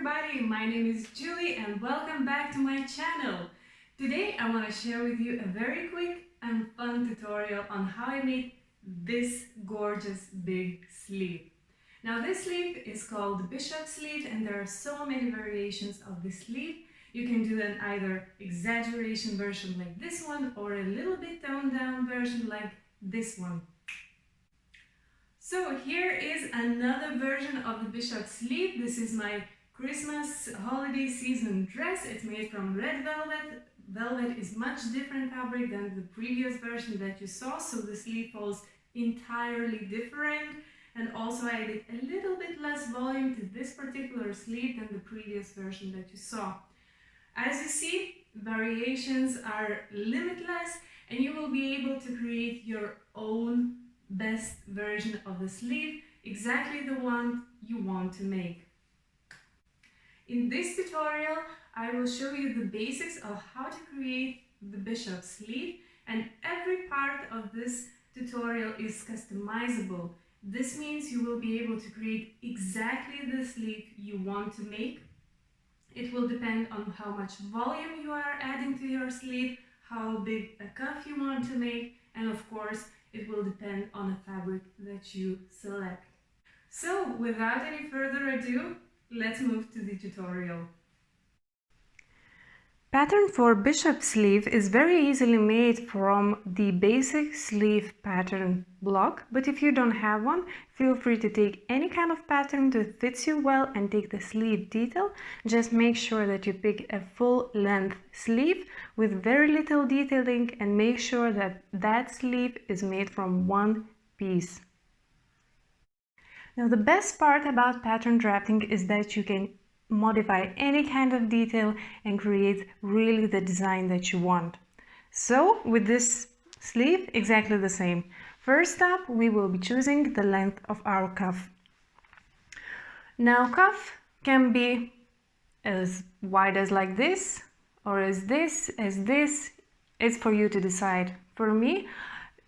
everybody, my name is Julie and welcome back to my channel. Today I want to share with you a very quick and fun tutorial on how I made this gorgeous big sleeve. Now this sleeve is called the bishop sleeve and there are so many variations of this sleeve. You can do an either exaggeration version like this one or a little bit toned down version like this one. So here is another version of the bishop sleeve. This is my Christmas holiday season dress. It's made from red velvet. Velvet is much different fabric than the previous version that you saw, so the sleeve falls entirely different. And also I added a little bit less volume to this particular sleeve than the previous version that you saw. As you see, variations are limitless and you will be able to create your own best version of the sleeve, exactly the one you want to make. In this tutorial, I will show you the basics of how to create the bishop sleeve, and every part of this tutorial is customizable. This means you will be able to create exactly the sleeve you want to make. It will depend on how much volume you are adding to your sleeve, how big a cuff you want to make, and of course, it will depend on the fabric that you select. So, without any further ado, let's move to the tutorial. Pattern for bishop sleeve is very easily made from the basic sleeve pattern block, but if you don't have one, feel free to take any kind of pattern that fits you well and take the sleeve detail. Just make sure that you pick a full length sleeve with very little detailing and make sure that that sleeve is made from one piece. Now the best part about pattern drafting is that you can modify any kind of detail and create really the design that you want. So with this sleeve, exactly the same. First up, we will be choosing the length of our cuff. Now cuff can be as wide as like this, or as this. It's for you to decide. For me,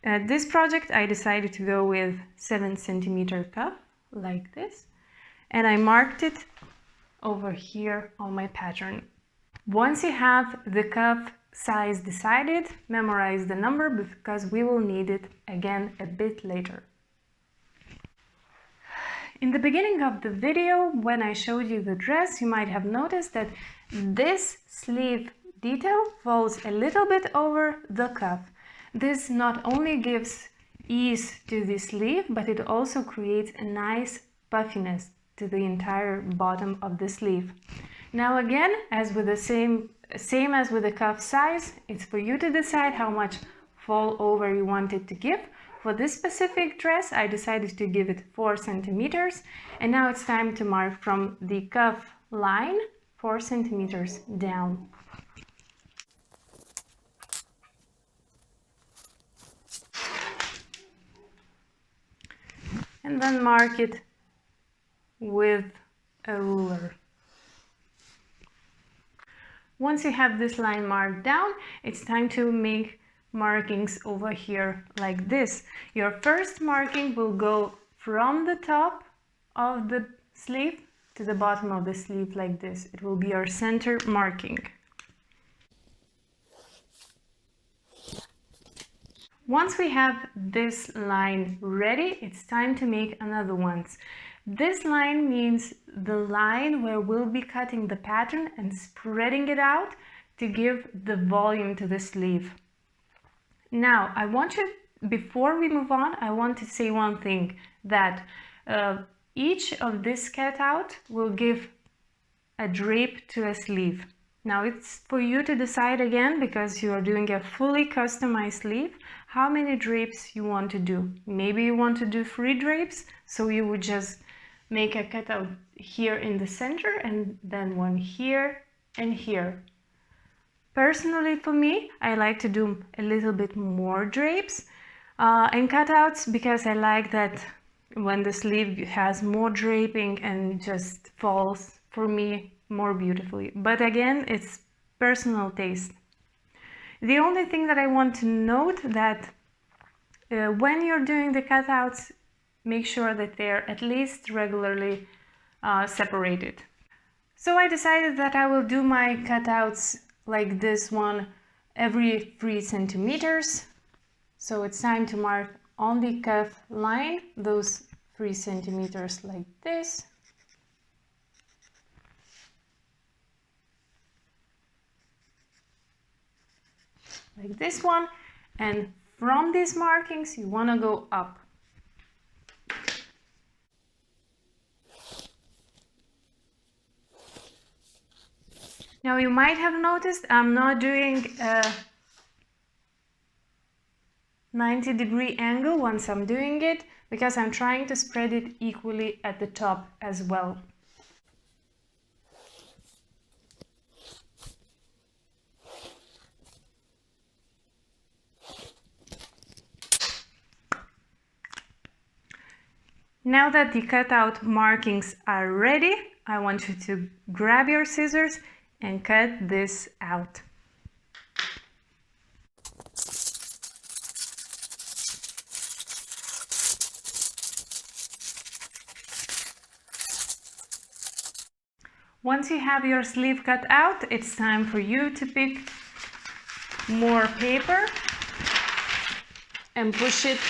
at this project, I decided to go with 7 centimeter cuff, like this, and I marked it over here on my pattern. Once you have the cuff size decided, memorize the number because we will need it again a bit later. In the beginning of the video, when I showed you the dress, you might have noticed that this sleeve detail falls a little bit over the cuff. This not only gives ease to the sleeve, but it also creates a nice puffiness to the entire bottom of the sleeve. Now again, as with the same as with the cuff size, it's for you to decide how much fall over you want it to give. For this specific dress, I decided to give it 4 centimeters, and now it's time to mark from the cuff line 4 centimeters down. And then mark it with a ruler. Once you have this line marked down, it's time to make markings over here like this. Your first marking will go from the top of the sleeve to the bottom of the sleeve like this. It will be your center marking. Once we have this line ready, it's time to make another one. This line means the line where we'll be cutting the pattern and spreading it out to give the volume to the sleeve. Now, before we move on, I want to say one thing, that each of this cutout will give a drape to a sleeve. Now it's for you to decide again, because you are doing a fully customized sleeve, how many drapes you want to do. Maybe you want to do 3 drapes, so you would just make a cutout here in the center and then one here and here. Personally, for me, I like to do a little bit more drapes and cutouts, because I like that when the sleeve has more draping and just falls, for me, more beautifully. But again, it's personal taste. The only thing that I want to note that when you're doing the cutouts, make sure that they're at least regularly separated. So I decided that I will do my cutouts like this one every 3 centimeters. So it's time to mark on the cuff line those 3 centimeters like this. Like this one, and from these markings you want to go up. Now you might have noticed I'm not doing a 90-degree angle once I'm doing it, because I'm trying to spread it equally at the top as well. Now that the cutout markings are ready, I want you to grab your scissors and cut this out. Once you have your sleeve cut out, it's time for you to pick more paper and push it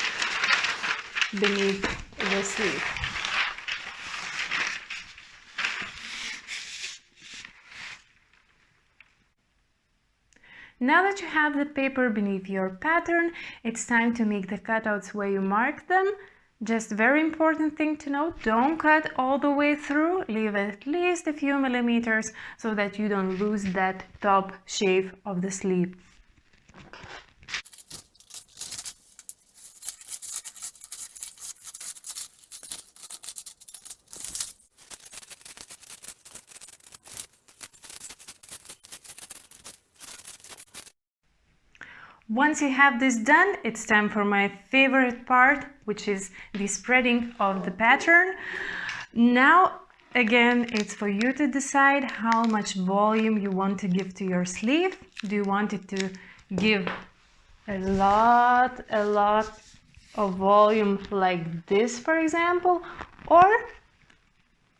beneath the sleeve. Now that you have the paper beneath your pattern, it's time to make the cutouts where you mark them. Just very important thing to note, don't cut all the way through, leave at least a few millimeters so that you don't lose that top shape of the sleeve. Once you have this done, it's time for my favorite part, which is the spreading of the pattern. Now, again, it's for you to decide how much volume you want to give to your sleeve. Do you want it to give a lot of volume like this, for example, or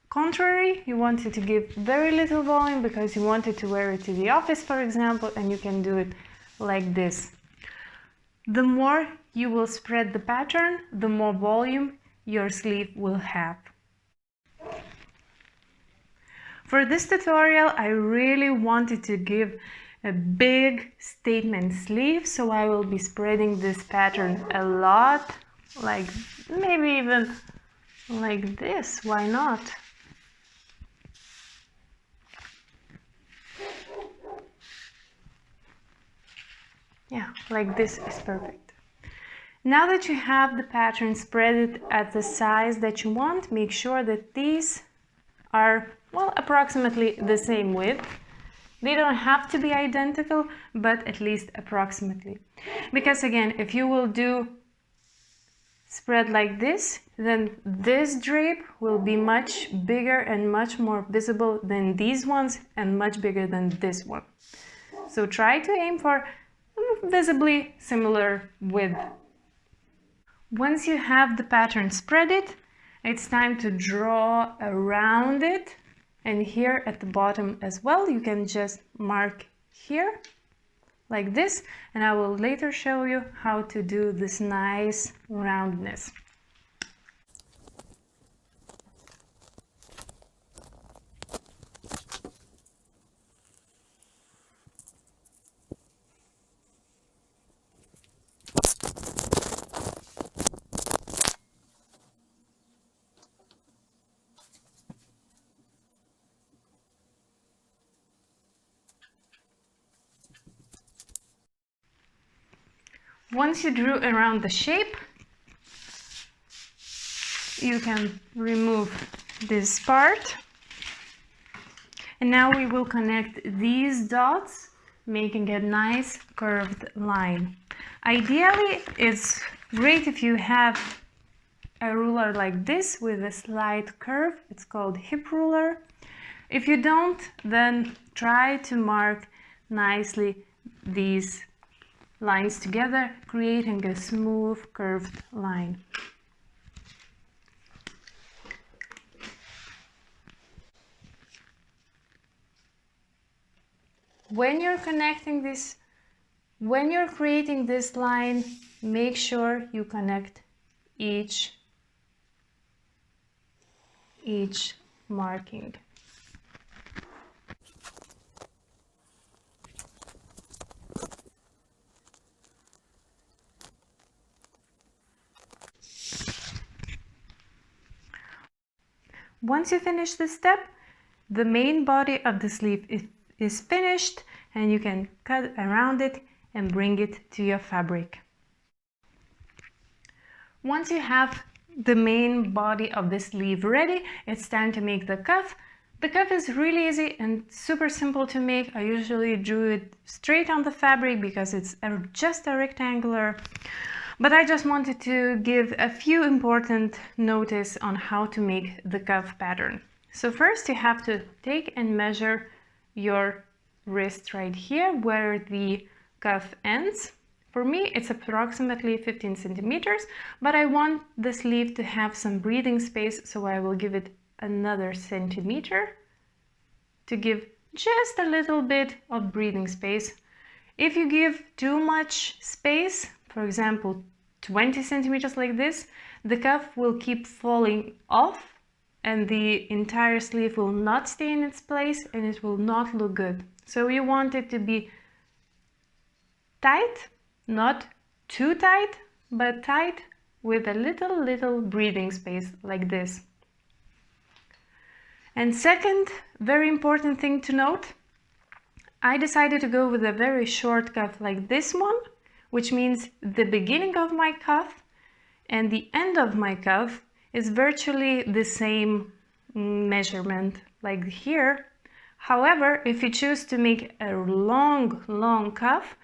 contrary, you want it to give very little volume because you wanted to wear it to the office, for example, and you can do it like this. The more you will spread the pattern, the more volume your sleeve will have. For this tutorial, I really wanted to give a big statement sleeve, so I will be spreading this pattern a lot, like maybe even like this, why not? Yeah, like this is perfect. Now that you have the pattern spread at the size that you want, make sure that these are, well, approximately the same width. They don't have to be identical, but at least approximately. Because again, if you will do spread like this, then this drape will be much bigger and much more visible than these ones, and much bigger than this one. So try to aim for visibly similar width. Once you have the pattern spread it's time to draw around it, and here at the bottom as well you can just mark here like this, and I will later show you how to do this nice roundness. Once you drew around the shape, you can remove this part. And now we will connect these dots, making a nice curved line. Ideally, it's great if you have a ruler like this with a slight curve. It's called hip ruler. If you don't, then try to mark nicely these lines together, creating a smooth curved line. when you're connecting this, when you're creating this line, make sure you connect each marking. Once you finish this step, the main body of the sleeve is finished, and you can cut around it and bring it to your fabric. Once you have the main body of the sleeve ready, it's time to make the cuff. The cuff is really easy and super simple to make. I usually drew it straight on the fabric because it's just a rectangular. But I just wanted to give a few important notice on how to make the cuff pattern. So first you have to take and measure your wrist right here where the cuff ends. For me, it's approximately 15 centimeters, but I want the sleeve to have some breathing space, so I will give it another centimeter to give just a little bit of breathing space. If you give too much space, for example, 20 centimeters like this, the cuff will keep falling off and the entire sleeve will not stay in its place and it will not look good. So you want it to be tight, not too tight, but tight with a little breathing space like this. And second, very important thing to note, I decided to go with a very short cuff like this one, which means the beginning of my cuff and the end of my cuff is virtually the same measurement like here. However, if you choose to make a long cuff,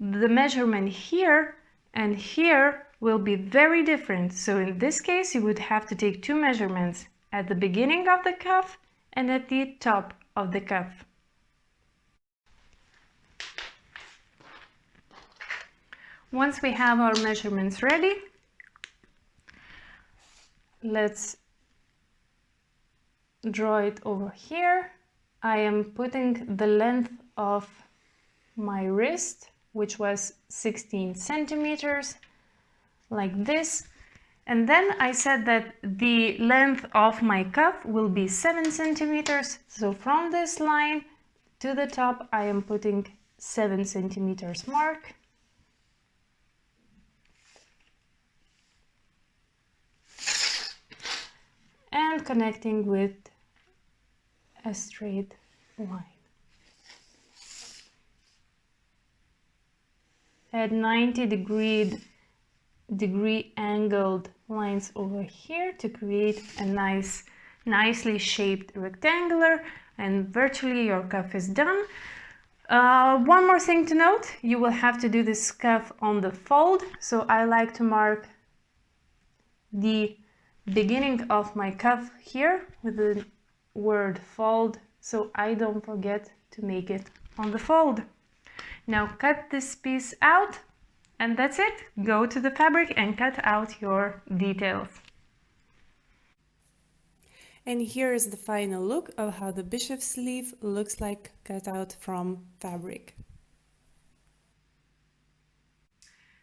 the measurement here and here will be very different. So in this case, you would have to take two measurements at the beginning of the cuff and at the top of the cuff. Once we have our measurements ready, let's draw it over here. I am putting the length of my wrist, which was 16 centimeters, like this. And then I said that the length of my cuff will be 7 centimeters. So from this line to the top, I am putting 7 centimeters mark. And connecting with a straight line. Add 90 degree angled lines over here to create a nicely shaped rectangular, and virtually your cuff is done. One more thing to note, you will have to do this cuff on the fold, so I like to mark the beginning of my cuff here with the word fold, so I don't forget to make it on the fold. Now cut this piece out, and that's it. Go to the fabric and cut out your details. And here is the final look of how the bishop sleeve looks like cut out from fabric.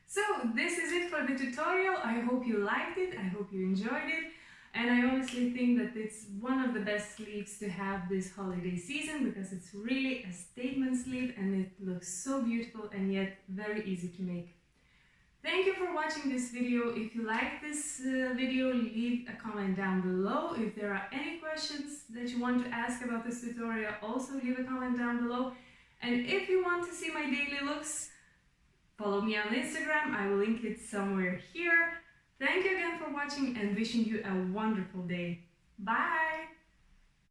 So this is it for the tutorial. I hope you liked it, I hope you enjoyed it, and I honestly think that it's one of the best sleeves to have this holiday season because it's really a statement sleeve and it looks so beautiful and yet very easy to make. Thank you for watching this video. If you like this video, leave a comment down below. If there are any questions that you want to ask about this tutorial, also leave a comment down below. And if you want to see my daily looks, follow me on Instagram, I will link it somewhere here. Thank you again for watching and wishing you a wonderful day. Bye!